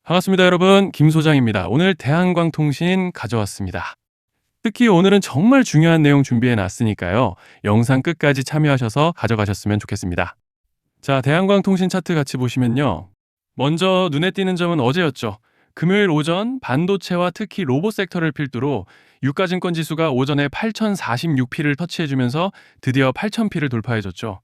반갑습니다, 여러분. 김 소장입니다. 오늘 대한광통신 가져왔습니다. 특히 오늘은 정말 중요한 내용 준비해 놨으니까요. 영상 끝까지 참여하셔서 가져가셨으면 좋겠습니다. 자, 대한광통신 차트 같이 보시면요. 먼저 눈에 띄는 점은 어제였죠. 금요일 오전 반도체와 특히 로봇 섹터를 필두로 유가증권 지수가 오전에 8,046피를 터치해주면서 드디어 8,000피를 돌파해줬죠.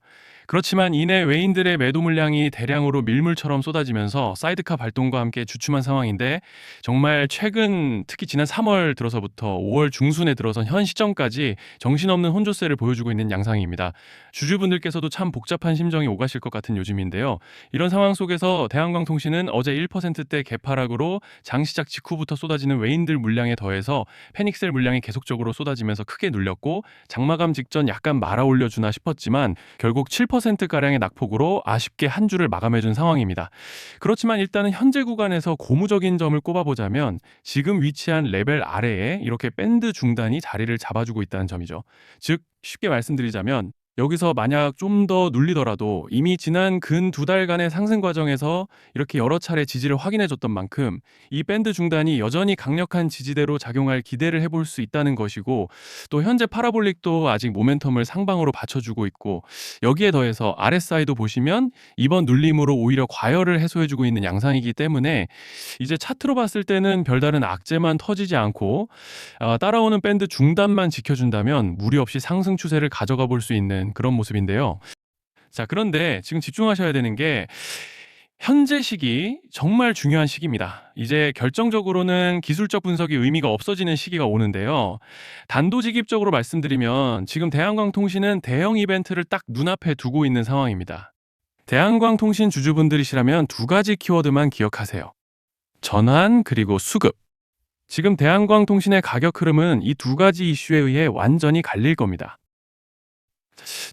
그렇지만 이내 외인들의 매도 물량이 대량으로 밀물처럼 쏟아지면서 사이드카 발동과 함께 주춤한 상황인데, 정말 최근 특히 지난 3월 들어서부터 5월 중순에 들어선 현 시점까지 정신없는 혼조세를 보여주고 있는 양상입니다. 주주분들께서도 참 복잡한 심정이 오가실 것 같은 요즘인데요. 이런 상황 속에서 대한광통신은 어제 1%대 개파락으로 장 시작 직후부터 쏟아지는 외인들 물량에 더해서 페닉셀 물량이 계속적으로 쏟아지면서 크게 눌렸고, 장마감 직전 약간 말아 올려주나 싶었지만 결국 7%가량의 낙폭으로 아쉽게 한 주를 마감해준 상황입니다. 그렇지만 일단은 현재 구간에서 고무적인 점을 꼽아보자면 지금 위치한 레벨 아래에 이렇게 밴드 중단이 자리를 잡아주고 있다는 점이죠. 즉 쉽게 말씀드리자면, 여기서 만약 좀 더 눌리더라도 이미 지난 근 2달간의 상승 과정에서 이렇게 여러 차례 지지를 확인해 줬던 만큼 이 밴드 중단이 여전히 강력한 지지대로 작용할 기대를 해볼 수 있다는 것이고, 또 현재 파라볼릭도 아직 모멘텀을 상방으로 받쳐주고 있고, 여기에 더해서 RSI도 보시면 이번 눌림으로 오히려 과열을 해소해주고 있는 양상이기 때문에 이제 차트로 봤을 때는 별다른 악재만 터지지 않고 따라오는 밴드 중단만 지켜준다면 무리 없이 상승 추세를 가져가 볼 수 있는 그런 모습인데요. 자, 그런데 지금 집중하셔야 되는 게 현재 시기 정말 중요한 시기입니다. 이제 결정적으로는 기술적 분석이 의미가 없어지는 시기가 오는데요. 단도직입적으로 말씀드리면 지금 대한광통신은 대형 이벤트를 딱 눈앞에 두고 있는 상황입니다. 대한광통신 주주분들이시라면 두 가지 키워드만 기억하세요. 전환 그리고 수급. 지금 대한광통신의 가격 흐름은 이 두 가지 이슈에 의해 완전히 갈릴 겁니다.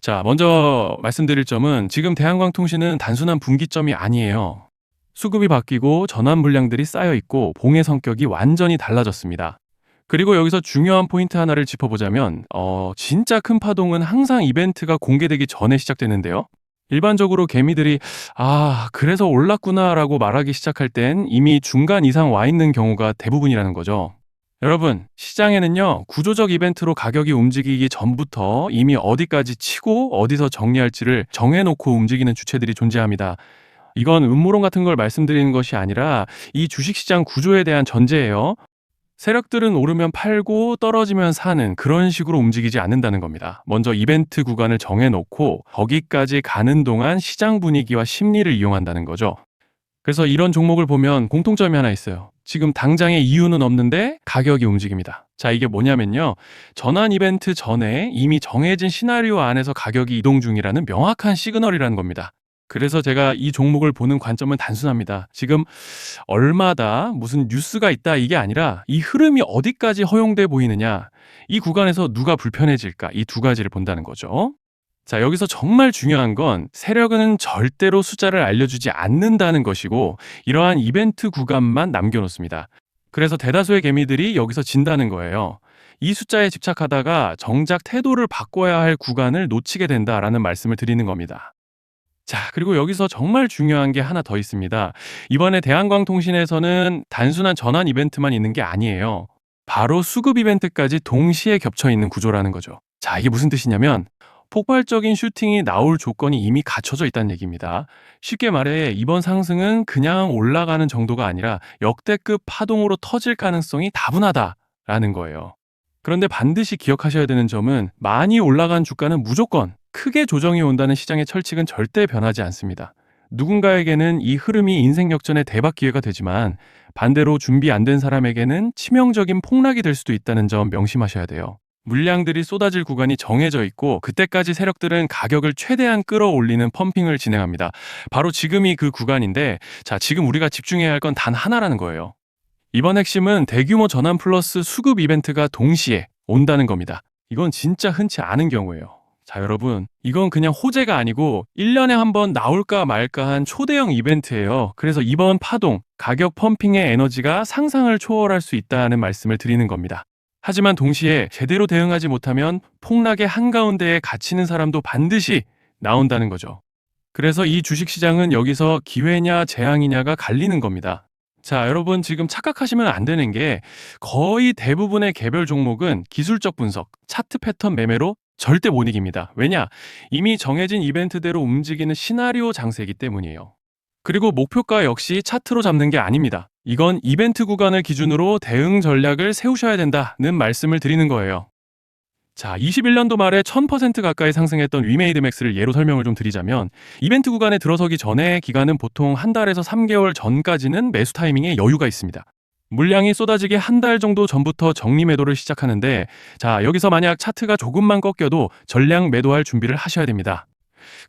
자, 먼저 말씀드릴 점은 지금 대한광통신은 단순한 분기점이 아니에요. 수급이 바뀌고 전환 물량들이 쌓여 있고 봉의 성격이 완전히 달라졌습니다. 그리고 여기서 중요한 포인트 하나를 짚어보자면 진짜 큰 파동은 항상 이벤트가 공개되기 전에 시작되는데요. 일반적으로 개미들이 그래서 올랐구나라고 말하기 시작할 땐 이미 중간 이상 와 있는 경우가 대부분이라는 거죠. 여러분, 시장에는요, 구조적 이벤트로 가격이 움직이기 전부터 이미 어디까지 치고 어디서 정리할지를 정해놓고 움직이는 주체들이 존재합니다. 이건 음모론 같은 걸 말씀드리는 것이 아니라 이 주식시장 구조에 대한 전제예요. 세력들은 오르면 팔고 떨어지면 사는 그런 식으로 움직이지 않는다는 겁니다. 먼저 이벤트 구간을 정해놓고 거기까지 가는 동안 시장 분위기와 심리를 이용한다는 거죠. 그래서 이런 종목을 보면 공통점이 하나 있어요. 지금 당장의 이유는 없는데 가격이 움직입니다. 자, 이게 뭐냐면요. 전환 이벤트 전에 이미 정해진 시나리오 안에서 가격이 이동 중이라는 명확한 시그널이라는 겁니다. 그래서 제가 이 종목을 보는 관점은 단순합니다. 지금 얼마다 무슨 뉴스가 있다 이게 아니라 이 흐름이 어디까지 허용돼 보이느냐, 이 구간에서 누가 불편해질까, 이 두 가지를 본다는 거죠. 자, 여기서 정말 중요한 건 세력은 절대로 숫자를 알려주지 않는다는 것이고, 이러한 이벤트 구간만 남겨놓습니다. 그래서 대다수의 개미들이 여기서 진다는 거예요. 이 숫자에 집착하다가 정작 태도를 바꿔야 할 구간을 놓치게 된다라는 말씀을 드리는 겁니다. 자, 그리고 여기서 정말 중요한 게 하나 더 있습니다. 이번에 대한광통신에서는 단순한 전환 이벤트만 있는 게 아니에요. 바로 수급 이벤트까지 동시에 겹쳐 있는 구조라는 거죠. 자, 이게 무슨 뜻이냐면 폭발적인 슈팅이 나올 조건이 이미 갖춰져 있다는 얘기입니다. 쉽게 말해 이번 상승은 그냥 올라가는 정도가 아니라 역대급 파동으로 터질 가능성이 다분하다라는 거예요. 그런데 반드시 기억하셔야 되는 점은 많이 올라간 주가는 무조건 크게 조정이 온다는 시장의 철칙은 절대 변하지 않습니다. 누군가에게는 이 흐름이 인생 역전의 대박 기회가 되지만 반대로 준비 안 된 사람에게는 치명적인 폭락이 될 수도 있다는 점 명심하셔야 돼요. 물량들이 쏟아질 구간이 정해져 있고 그때까지 세력들은 가격을 최대한 끌어올리는 펌핑을 진행합니다. 바로 지금이 그 구간인데, 자, 지금 우리가 집중해야 할 건 단 하나라는 거예요. 이번 핵심은 대규모 전환 플러스 수급 이벤트가 동시에 온다는 겁니다. 이건 진짜 흔치 않은 경우예요. 자, 여러분, 이건 그냥 호재가 아니고 1년에 한 번 나올까 말까 한 초대형 이벤트예요. 그래서 이번 파동, 가격 펌핑의 에너지가 상상을 초월할 수 있다는 말씀을 드리는 겁니다. 하지만 동시에 제대로 대응하지 못하면 폭락의 한가운데에 갇히는 사람도 반드시 나온다는 거죠. 그래서 이 주식시장은 여기서 기회냐 재앙이냐가 갈리는 겁니다. 자, 여러분 지금 착각하시면 안 되는 게 거의 대부분의 개별 종목은 기술적 분석, 차트 패턴 매매로 절대 못 이깁니다. 왜냐? 이미 정해진 이벤트대로 움직이는 시나리오 장세이기 때문이에요. 그리고 목표가 역시 차트로 잡는 게 아닙니다. 이건 이벤트 구간을 기준으로 대응 전략을 세우셔야 된다는 말씀을 드리는 거예요. 자, 21년도 말에 1000% 가까이 상승했던 위메이드맥스를 예로 설명을 좀 드리자면 이벤트 구간에 들어서기 전에 기간은 보통 한 달에서 3개월 전까지는 매수 타이밍에 여유가 있습니다. 물량이 쏟아지기 한 달 정도 전부터 정리 매도를 시작하는데 자, 여기서 만약 차트가 조금만 꺾여도 전량 매도할 준비를 하셔야 됩니다.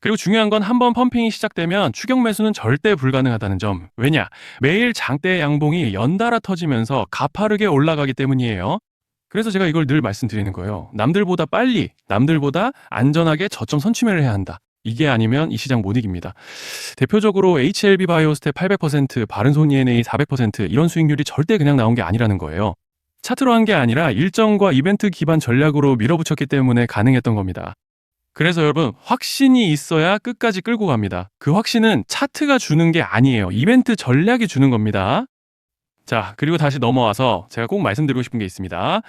그리고 중요한 건 한번 펌핑이 시작되면 추격 매수는 절대 불가능하다는 점. 왜냐? 매일 장대 양봉이 연달아 터지면서 가파르게 올라가기 때문이에요. 그래서 제가 이걸 늘 말씀드리는 거예요. 남들보다 빨리, 남들보다 안전하게 저점 선취매를 해야 한다. 이게 아니면 이 시장 못 이깁니다. 대표적으로 HLB 바이오스텝 800%, 바른손 ENA 400% 이런 수익률이 절대 그냥 나온 게 아니라는 거예요. 차트로 한 게 아니라 일정과 이벤트 기반 전략으로 밀어붙였기 때문에 가능했던 겁니다. 그래서 여러분, 확신이 있어야 끝까지 끌고 갑니다. 그 확신은 차트가 주는 게 아니에요. 이벤트 전략이 주는 겁니다. 자, 그리고 다시 넘어와서 제가 꼭 말씀드리고 싶은 게 있습니다.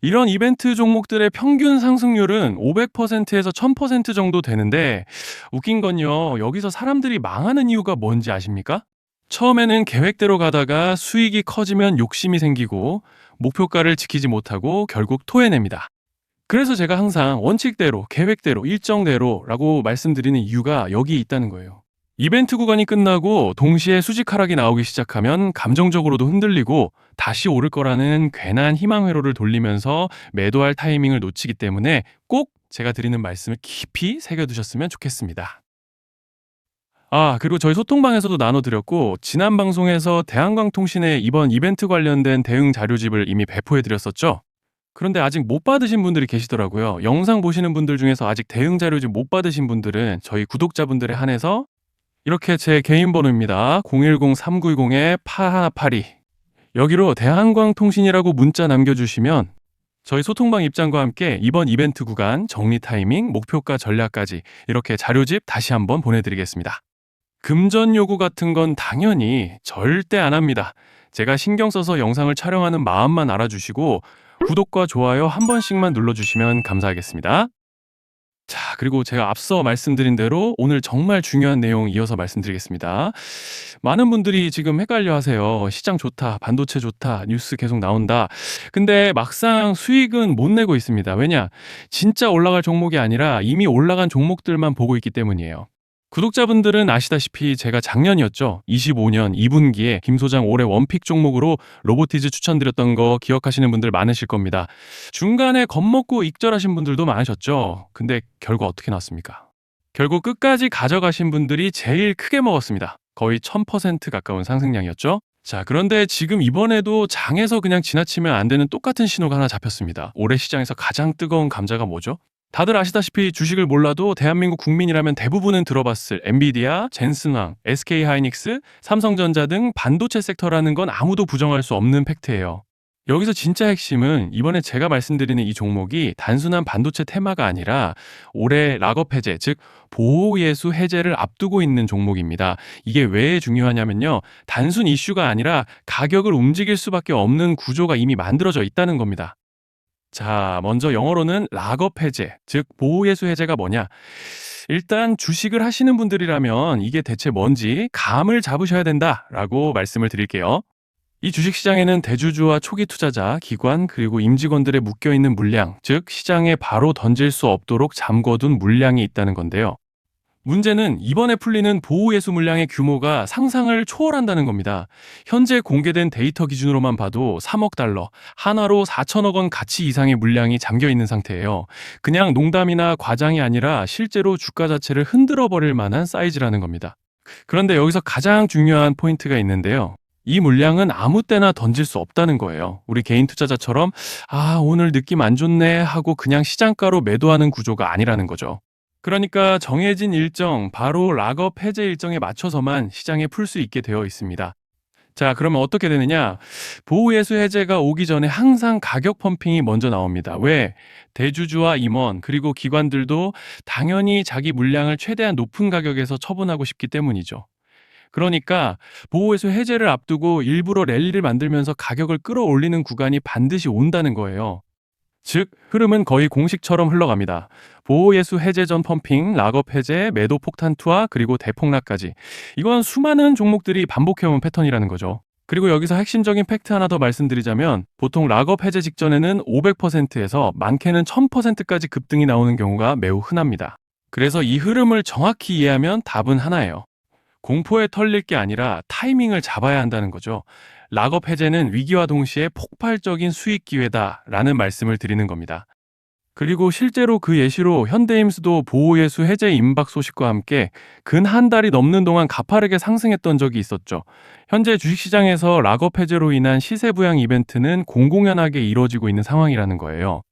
이런 이벤트 종목들의 평균 상승률은 500%에서 1000% 정도 되는데 웃긴 건요. 여기서 사람들이 망하는 이유가 뭔지 아십니까? 처음에는 계획대로 가다가 수익이 커지면 욕심이 생기고 목표가를 지키지 못하고 결국 토해냅니다. 그래서 제가 항상 원칙대로, 계획대로, 일정대로라고 말씀드리는 이유가 여기 있다는 거예요. 이벤트 구간이 끝나고 동시에 수직 하락이 나오기 시작하면 감정적으로도 흔들리고 다시 오를 거라는 괜한 희망 회로를 돌리면서 매도할 타이밍을 놓치기 때문에 꼭 제가 드리는 말씀을 깊이 새겨두셨으면 좋겠습니다. 아, 그리고 저희 소통방에서도 나눠드렸고 지난 방송에서 대한광통신의 이번 이벤트 관련된 대응 자료집을 이미 배포해드렸었죠. 그런데 아직 못 받으신 분들이 계시더라고요. 영상 보시는 분들 중에서 아직 대응 자료집 못 받으신 분들은 저희 구독자분들에 한해서 이렇게 제 개인 번호입니다. 010-3910-8182 여기로 대한광통신이라고 문자 남겨주시면 저희 소통방 입장과 함께 이번 이벤트 구간 정리 타이밍, 목표가 전략까지 이렇게 자료집 다시 한번 보내드리겠습니다. 금전 요구 같은 건 당연히 절대 안 합니다. 제가 신경 써서 영상을 촬영하는 마음만 알아주시고 구독과 좋아요 한 번씩만 눌러주시면 감사하겠습니다. 자, 그리고 제가 앞서 말씀드린 대로 오늘 정말 중요한 내용 이어서 말씀드리겠습니다. 많은 분들이 지금 헷갈려 하세요. 시장 좋다, 반도체 좋다, 뉴스 계속 나온다. 근데 막상 수익은 못 내고 있습니다. 왜냐? 진짜 올라갈 종목이 아니라 이미 올라간 종목들만 보고 있기 때문이에요. 구독자분들은 아시다시피 제가 작년이었죠. 25년 2분기에 김 소장 올해 원픽 종목으로 로보티즈 추천드렸던 거 기억하시는 분들 많으실 겁니다. 중간에 겁먹고 익절하신 분들도 많으셨죠. 근데 결과 어떻게 나왔습니까? 결국 끝까지 가져가신 분들이 제일 크게 먹었습니다. 거의 1000% 가까운 상승량이었죠. 자, 그런데 지금 이번에도 장에서 그냥 지나치면 안 되는 똑같은 신호가 하나 잡혔습니다. 올해 시장에서 가장 뜨거운 감자가 뭐죠? 다들 아시다시피 주식을 몰라도 대한민국 국민이라면 대부분은 들어봤을 엔비디아, 젠슨왕, SK하이닉스, 삼성전자 등 반도체 섹터라는 건 아무도 부정할 수 없는 팩트예요. 여기서 진짜 핵심은 이번에 제가 말씀드리는 이 종목이 단순한 반도체 테마가 아니라 올해 락업 해제, 즉 보호예수 해제를 앞두고 있는 종목입니다. 이게 왜 중요하냐면요. 단순 이슈가 아니라 가격을 움직일 수밖에 없는 구조가 이미 만들어져 있다는 겁니다. 자, 먼저 영어로는 락업 해제, 즉 보호예수 해제가 뭐냐? 일단 주식을 하시는 분들이라면 이게 대체 뭔지 감을 잡으셔야 된다라고 말씀을 드릴게요. 이 주식시장에는 대주주와 초기 투자자, 기관, 그리고 임직원들의 묶여있는 물량, 즉 시장에 바로 던질 수 없도록 잠궈둔 물량이 있다는 건데요. 문제는 이번에 풀리는 보호예수 물량의 규모가 상상을 초월한다는 겁니다. 현재 공개된 데이터 기준으로만 봐도 3억 달러, 한화로 4천억 원 가치 이상의 물량이 잠겨 있는 상태예요. 그냥 농담이나 과장이 아니라 실제로 주가 자체를 흔들어 버릴 만한 사이즈라는 겁니다. 그런데 여기서 가장 중요한 포인트가 있는데요. 이 물량은 아무 때나 던질 수 없다는 거예요. 우리 개인 투자자처럼 오늘 느낌 안 좋네 하고 그냥 시장가로 매도하는 구조가 아니라는 거죠. 그러니까 정해진 일정, 바로 락업 해제 일정에 맞춰서만 시장에 풀 수 있게 되어 있습니다. 자, 그러면 어떻게 되느냐? 보호예수 해제가 오기 전에 항상 가격 펌핑이 먼저 나옵니다. 왜? 대주주와 임원, 그리고 기관들도 당연히 자기 물량을 최대한 높은 가격에서 처분하고 싶기 때문이죠. 그러니까 보호회수 해제를 앞두고 일부러 랠리를 만들면서 가격을 끌어올리는 구간이 반드시 온다는 거예요. 즉, 흐름은 거의 공식처럼 흘러갑니다. 보호예수 해제 전 펌핑, 락업 해제, 매도 폭탄 투하, 그리고 대폭락까지. 이건 수많은 종목들이 반복해온 패턴이라는 거죠. 그리고 여기서 핵심적인 팩트 하나 더 말씀드리자면 보통 락업 해제 직전에는 500%에서 많게는 1000%까지 급등이 나오는 경우가 매우 흔합니다. 그래서 이 흐름을 정확히 이해하면 답은 하나예요. 공포에 털릴 게 아니라 타이밍을 잡아야 한다는 거죠. 락업 해제는 위기와 동시에 폭발적인 수익 기회다라는 말씀을 드리는 겁니다. 그리고 실제로 그 예시로 현대임수도 보호예수 해제 임박 소식과 함께 근 한 달이 넘는 동안 가파르게 상승했던 적이 있었죠. 현재 주식시장에서 락업 해제로 인한 시세 부양 이벤트는 공공연하게 이루어지고 있는 상황이라는 거예요.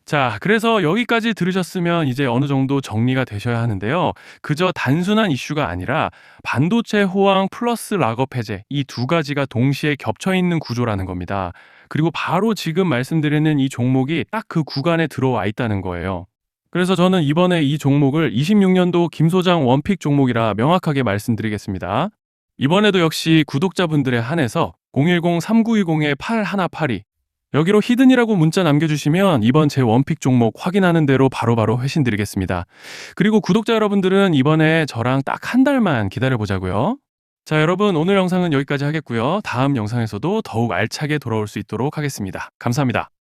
자, 그래서 여기까지 들으셨으면 이제 어느 정도 정리가 되셔야 하는데요. 그저 단순한 이슈가 아니라 반도체 호황 플러스 락업 해제 이 두 가지가 동시에 겹쳐 있는 구조라는 겁니다. 그리고 바로 지금 말씀드리는 이 종목이 딱 그 구간에 들어와 있다는 거예요. 그래서 저는 이번에 이 종목을 26년도 김 소장 원픽 종목이라 명확하게 말씀드리겠습니다. 이번에도 역시 구독자분들에 한해서 010-3920-8182 여기로 히든이라고 문자 남겨주시면 이번 제 원픽 종목 확인하는 대로 바로바로 회신 드리겠습니다. 그리고 구독자 여러분들은 이번에 저랑 딱 한 달만 기다려보자고요. 자, 여러분 오늘 영상은 여기까지 하겠고요. 다음 영상에서도 더욱 알차게 돌아올 수 있도록 하겠습니다. 감사합니다.